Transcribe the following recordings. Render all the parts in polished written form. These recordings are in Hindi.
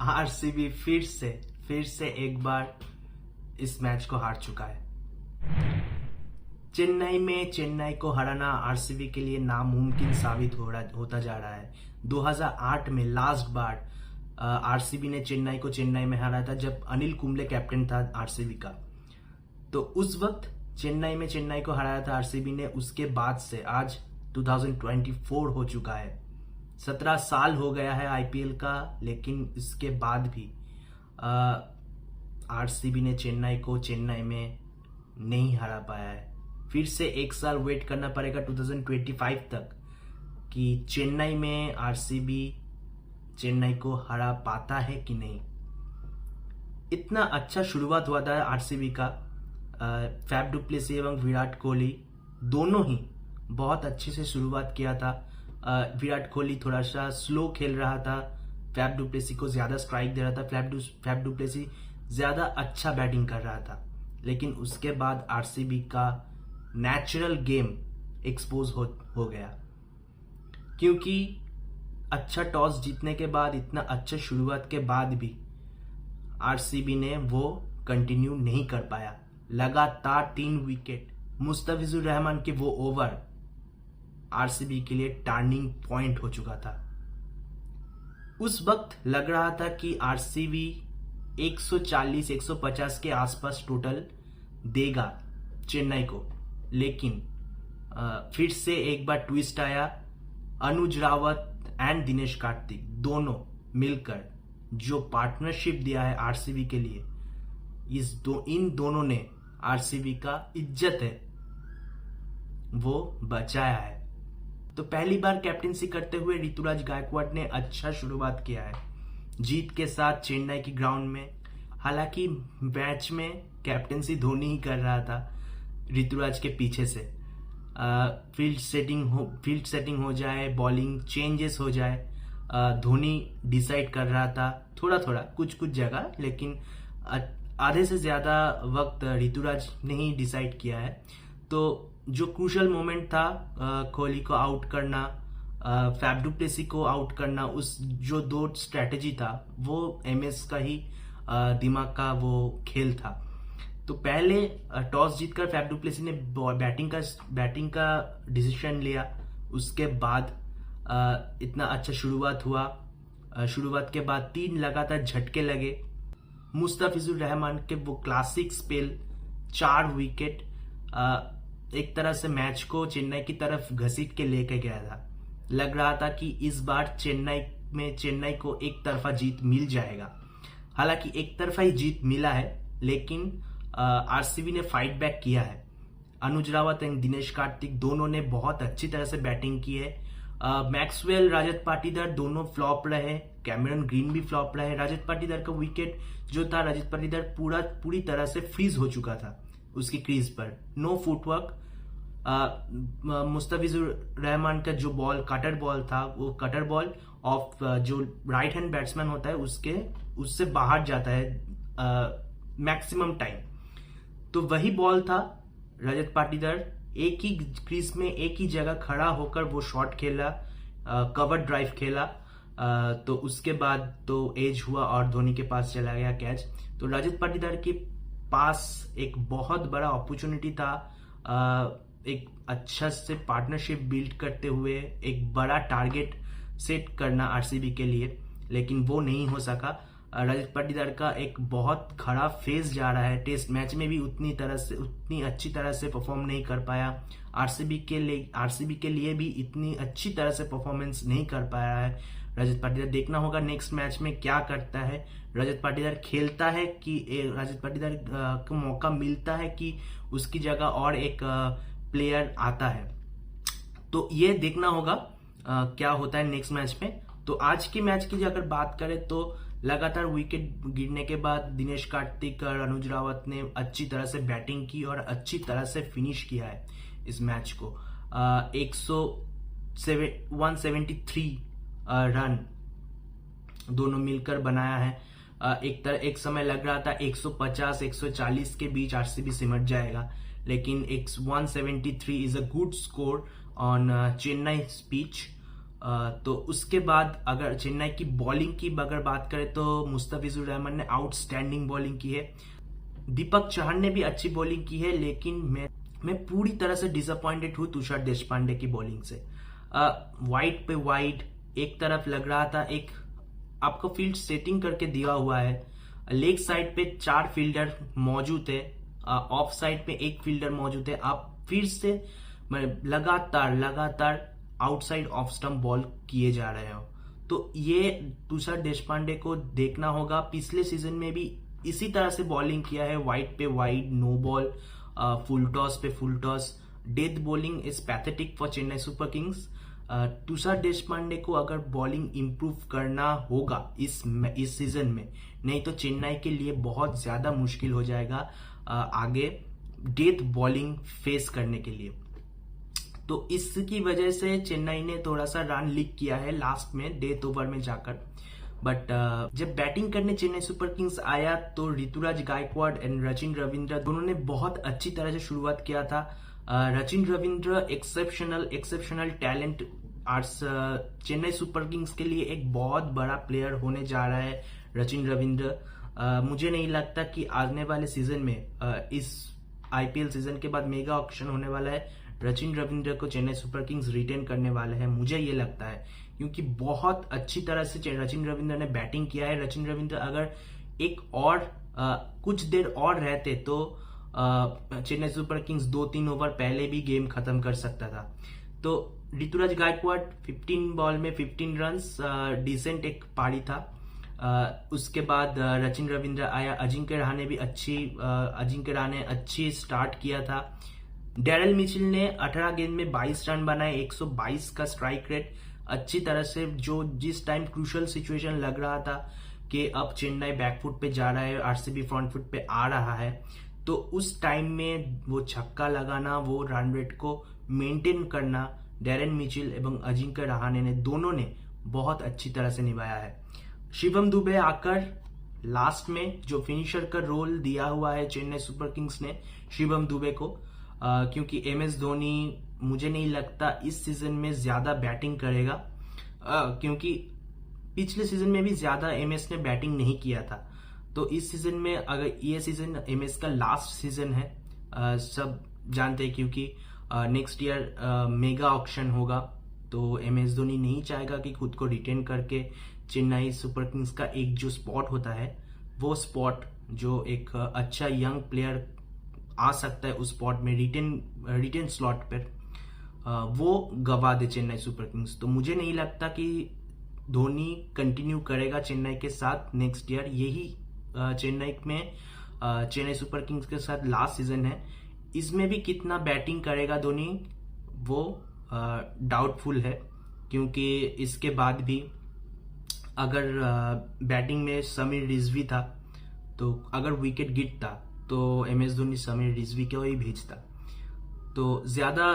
आरसीबी फिर से एक बार इस मैच को हार चुका है। चेन्नई को हराना आरसीबी के लिए नामुमकिन साबित होता जा रहा है। 2008 में लास्ट बार आरसीबी ने चेन्नई में हराया था जब अनिल कुंबले कैप्टन था आरसीबी का। तो उस वक्त चेन्नई को हराया था आरसीबी ने। उसके बाद से आज 2024 हो चुका है। 17 साल हो गया है आईपीएल का, लेकिन इसके बाद भी आरसीबी ने चेन्नई में नहीं हरा पाया है। फिर से एक साल वेट करना पड़ेगा 2025 तक कि चेन्नई में आरसीबी चेन्नई को हरा पाता है कि नहीं। इतना अच्छा शुरुआत हुआ था आरसीबी का। फैफ डु प्लेसी एवं विराट कोहली दोनों ही बहुत अच्छे से शुरुआत किया था। विराट कोहली थोड़ा सा स्लो खेल रहा था, फैफ डु प्लेसी को ज्यादा स्ट्राइक दे रहा था, फैफ डु प्लेसी ज्यादा अच्छा बैटिंग कर रहा था। लेकिन उसके बाद आरसीबी का नेचुरल गेम एक्सपोज हो गया, क्योंकि अच्छा टॉस जीतने के बाद, इतना अच्छा शुरुआत के बाद भी आरसीबी ने वो कंटिन्यू नहीं कर पाया। लगातार 3 विकेट, मुस्तफिजुर रहमान के वो ओवर आरसीबी के लिए टर्निंग पॉइंट हो चुका था। उस वक्त लग रहा था कि आरसीबी 140-150 के आसपास टोटल देगा चेन्नई को, लेकिन फिर से एक बार ट्विस्ट आया। अनुज रावत एंड दिनेश कार्तिक दोनों मिलकर जो पार्टनरशिप दिया है आरसीबी के लिए, इन दोनों ने आरसीबी का इज्जत है वो बचाया है। तो पहली बार कैप्टेंसी करते हुए ऋतुराज गायकवाड ने अच्छा शुरुआत किया है जीत के साथ चेन्नई की ग्राउंड में। हालांकि मैच में कैप्टेंसी धोनी ही कर रहा था ऋतुराज के पीछे से। फील्ड सेटिंग हो जाए, बॉलिंग चेंजेस हो जाए, धोनी डिसाइड कर रहा था थोड़ा कुछ जगह, लेकिन आधे से ज्यादा वक्त ऋतुराज ने ही डिसाइड किया है। तो जो क्रूशल मोमेंट था, कोहली को आउट करना, फैफ डु प्लेसी को आउट करना, उस जो 2 स्ट्रेटेजी था वो एमएस का ही दिमाग का वो खेल था। तो पहले टॉस जीतकर फैफ डु प्लेसी ने बैटिंग का डिसीजन लिया। उसके बाद इतना अच्छा शुरुआत हुआ। शुरुआत के बाद 3 लगातार झटके लगे। मुस्तफिजुर रहमान के वो क्लासिक स्पेल, 4 विकेट, एक तरह से मैच को चेन्नई की तरफ घसीट के लेके गया था। लग रहा था कि इस बार चेन्नई को एक तरफा जीत मिल जाएगा। हालांकि एक तरफा ही जीत मिला है, लेकिन आरसीबी ने फाइट बैक किया है। अनुज रावत एंड दिनेश कार्तिक दोनों ने बहुत अच्छी तरह से बैटिंग की है। मैक्सवेल, रजत पाटीदार दोनों फ्लॉप रहे, कैमरन ग्रीन भी फ्लॉप रहे। रजत पाटीदार का विकेट जो था, रजत पाटीदार पूरी तरह से फ्रीज हो चुका था उसकी क्रीज पर, नो फुटवर्क। मुस्तफिजुर रहमान का जो बॉल कटर बॉल था, वो कटर बॉल ऑफ जो राइट हैंड बैट्समैन होता है उससे बाहर जाता है मैक्सिमम टाइम। तो वही बॉल था। रजत पाटीदार एक ही क्रीज में एक ही जगह खड़ा होकर वो शॉट खेला, कवर ड्राइव खेला। तो उसके बाद तो एज हुआ और धोनी के पास चला गया कैच। तो रजत पाटीदार के पास एक बहुत बड़ा अपॉर्चुनिटी था, एक अच्छा से पार्टनरशिप बिल्ड करते हुए एक बड़ा टारगेट सेट करना आरसीबी के लिए, लेकिन वो नहीं हो सका। रजत पाटीदार का एक बहुत खराब फेज जा रहा है। टेस्ट मैच में भी उतनी अच्छी तरह से परफॉर्म नहीं कर पाया। आरसीबी के लिए भी इतनी अच्छी तरह से परफॉर्मेंस नहीं कर पाया है रजत पाटीदार। देखना होगा नेक्स्ट मैच में क्या करता है। रजत पाटीदार खेलता है कि रजत पाटीदार को मौका मिलता है कि उसकी जगह और एक प्लेयर आता है। तो ये देखना होगा क्या होता है नेक्स्ट मैच में। तो आज के मैच की अगर बात करें तो लगातार विकेट गिरने के बाद दिनेश कार्तिक और अनुज रावत ने अच्छी तरह से बैटिंग की और अच्छी तरह से फिनिश किया है इस मैच को। 173 रन दोनों मिलकर बनाया है। एक समय लग रहा था 150-140 के बीच आरसीबी सिमट जाएगा, लेकिन 173 is a good score on Chennai pitch. तो उसके बाद अगर चेन्नई की बॉलिंग की अगर बात करें तो मुस्तफिजुर रहमान ने आउटस्टैंडिंग बॉलिंग की है। दीपक चहर ने भी अच्छी बॉलिंग की है, लेकिन मैं पूरी तरह से डिसअपॉइंटेड हूं तुषार देशपांडे की बॉलिंग से। वाइड पे वाइड एक तरफ लग रहा था, एक आपको फील्ड सेटिंग करके दिया हुआ है, लेग साइड पे 4 फील्डर मौजूद है, ऑफ साइड पे 1 फील्डर मौजूद है, आप फिर से लगातार आउटसाइड ऑफ स्टंप बॉल किए जा रहे हो। तो ये तुषार देशपांडे को देखना होगा। पिछले सीजन में भी इसी तरह से बॉलिंग किया है, वाइड पे wide, no ball, full toss पे full toss. Death bowling is pathetic for Chennai Super Kings. Tushar Deshpande को अगर बॉलिंग इंप्रूव करना होगा इस सीजन में, नहीं तो चेन्नई के लिए बहुत ज्यादा मुश्किल हो जाएगा आगे डेथ बॉलिंग फेस करने के लिए। तो इसकी वजह से चेन्नई ने थोड़ा सा रन लीक किया है लास्ट में डेथ ओवर में जाकर। बट जब बैटिंग करने चेन्नई सुपर किंग्स आया तो ऋतुराज गायकवाड एंड रचिन रविंद्र दोनों ने बहुत अच्छी तरह से शुरुआत किया था। Rachin Ravindra exceptional talent Chennai Super Kings के लिए एक बहुत बड़ा प्लेयर होने जा रहा है रचिन रविंद्र। मुझे नहीं लगता कि आने वाले सीजन में इस आईपीएल सीजन के बाद मेगा ऑक्शन होने वाला है, रचिन रविंद्र को चेन्नई सुपर किंग्स रिटेन करने वाले हैं, मुझे ये लगता है, क्योंकि बहुत अच्छी तरह से रचिन रविंद्र ने बैटिंग किया है। रचिन रविंद्र अगर एक और कुछ देर और रहते तो चेन्नई सुपर किंग्स 2-3 ओवर पहले भी गेम खत्म कर सकता था। तो ऋतुराज गायकवाड 15 बॉल में 15 रन्स, डिसेंट एक पारी था। उसके बाद रचिन रविंद्र आया, अजिंक्य रहाणे ने अच्छी स्टार्ट किया था। डैरेल मिचेल ने 18 गेंद में 22 रन बनाए, 122 का स्ट्राइक रेट, अच्छी तरह से जो जिस टाइम क्रूशल सिचुएशन लग रहा था कि अब चेन्नई बैकफुट पे जा रहा है, आरसीबी फ्रंट फुट पे आ रहा है, तो उस टाइम में वो छक्का लगाना, वो रन रेट को मेंटेन करना डैरेन मिचेल एवं अजिंक्य रहाणे ने दोनों ने बहुत अच्छी तरह से निभाया है। शिवम दुबे आकर लास्ट में जो फिनिशर का रोल दिया हुआ है चेन्नई सुपर किंग्स ने शिवम दुबे को, क्योंकि एमएस धोनी मुझे नहीं लगता इस सीजन में ज्यादा बैटिंग करेगा, क्योंकि पिछले सीजन में भी ज्यादा एमएस ने बैटिंग नहीं किया था। तो इस सीजन में अगर ये सीजन एमएस का लास्ट सीजन है, सब जानते हैं, क्योंकि नेक्स्ट ईयर मेगा ऑक्शन होगा, तो एमएस धोनी नहीं चाहेगा कि खुद को रिटेन करके चेन्नई सुपर किंग्स का एक जो स्पॉट होता है, वो स्पॉट जो एक अच्छा यंग प्लेयर आ सकता है उस स्पॉट में रिटेन स्लॉट पर, वो गवा दे चेन्नई सुपर किंग्स। तो मुझे नहीं लगता कि धोनी कंटिन्यू करेगा चेन्नई के साथ नेक्स्ट ईयर। यही चेन्नई सुपर किंग्स के साथ लास्ट सीजन है। इसमें भी कितना बैटिंग करेगा धोनी वो डाउटफुल है, क्योंकि इसके बाद भी अगर बैटिंग में समीर रिजवी था, तो अगर विकेट गिरता तो एमएस धोनी समीर रिजवी को ही भेजता। तो ज्यादा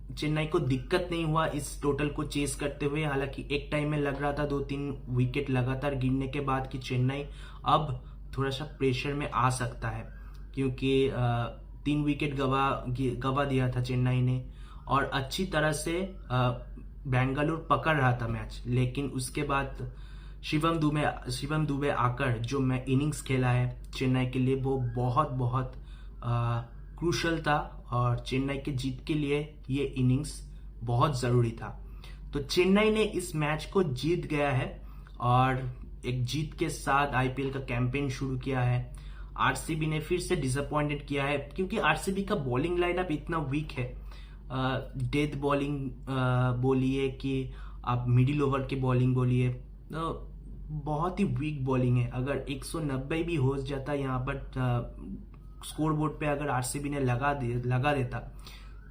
चेन्नई को दिक्कत नहीं हुआ इस टोटल को चेस करते हुए। हालांकि एक टाइम में लग रहा था 2-3 विकेट लगातार गिरने के बाद कि चेन्नई अब थोड़ा सा प्रेशर में आ सकता है, क्योंकि 3 विकेट गवा दिया था चेन्नई ने और अच्छी तरह से बेंगलुरु पकड़ रहा था मैच। लेकिन उसके बाद शिवम दुबे आकर जो मैं इनिंग्स खेला है चेन्नई के लिए, वो बहुत क्रूशल था और चेन्नई के जीत के लिए ये इनिंग्स बहुत जरूरी था। तो चेन्नई ने इस मैच को जीत गया है और एक जीत के साथ आईपीएल का कैंपेन शुरू किया है। आरसीबी ने फिर से डिसअपॉइंटेड किया है, क्योंकि आरसीबी का बॉलिंग लाइनअप इतना वीक है। डेथ बॉलिंग बोलिए कि आप मिडिल ओवर की बॉलिंग बोलिए, तो बहुत ही वीक बॉलिंग है। अगर 190 भी हो जाता यहाँ पर स्कोर बोर्ड पे, अगर आरसीबी ने लगा देता,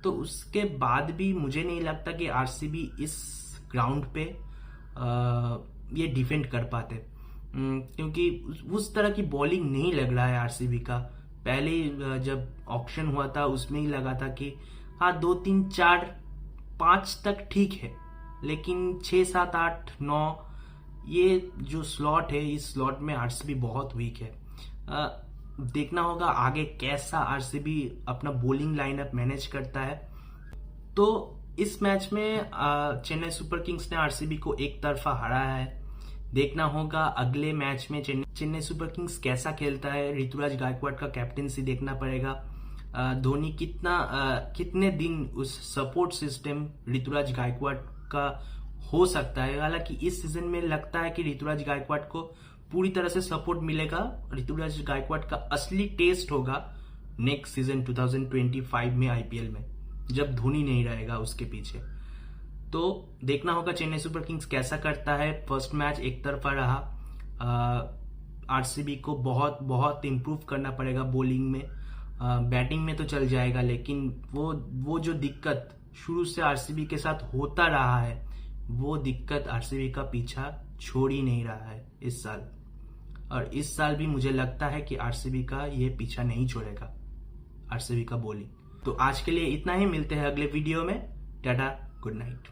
तो उसके बाद भी मुझे नहीं लगता कि आरसीबी इस ग्राउंड पे ये डिफेंड कर पाते, क्योंकि उस तरह की बॉलिंग नहीं लग रहा है आरसीबी का। पहले जब ऑक्शन हुआ था उसमें ही लगा था कि हाँ 2, 3, 4, 5 तक ठीक है, लेकिन 6, 7, 8, 9 ये जो स्लॉट है, इस स्लॉट में आरसीबी बहुत वीक है। देखना होगा आगे कैसा आरसीबी अपना बॉलिंग लाइनअप मैनेज करता है। तो इस मैच में चेन्नई सुपर किंग्स ने आरसीबी को एक तरफा हराया है। देखना होगा अगले मैच में चेन्नई सुपर किंग्स कैसा खेलता है। ऋतुराज गायकवाड़ का कैप्टेंसी देखना पड़ेगा। धोनी कितने दिन उस सपोर्ट सिस्टम ऋतुराज गायकवाड़ का हो सकता है। हालांकि इस सीजन में लगता है कि ऋतुराज गायकवाड़ को पूरी तरह से सपोर्ट मिलेगा। ऋतुराज गायकवाड़ का असली टेस्ट होगा नेक्स्ट सीजन 2025 में आईपीएल में, जब धोनी नहीं रहेगा उसके पीछे। तो देखना होगा चेन्नई सुपर किंग्स कैसा करता है। फर्स्ट मैच एक तरफा रहा। आरसीबी को बहुत बहुत इंप्रूव करना पड़ेगा बॉलिंग में। बैटिंग में तो चल जाएगा, लेकिन वो जो दिक्कत शुरू से आरसीबी के साथ होता रहा है, वो दिक्कत आरसीबी का पीछा छोड़ ही नहीं रहा है इस साल। और इस साल भी मुझे लगता है कि आरसीबी का ये पीछा नहीं छोड़ेगा, आरसीबी का बॉलिंग। तो आज के लिए इतना ही, मिलते हैं अगले वीडियो में। Tata, good night.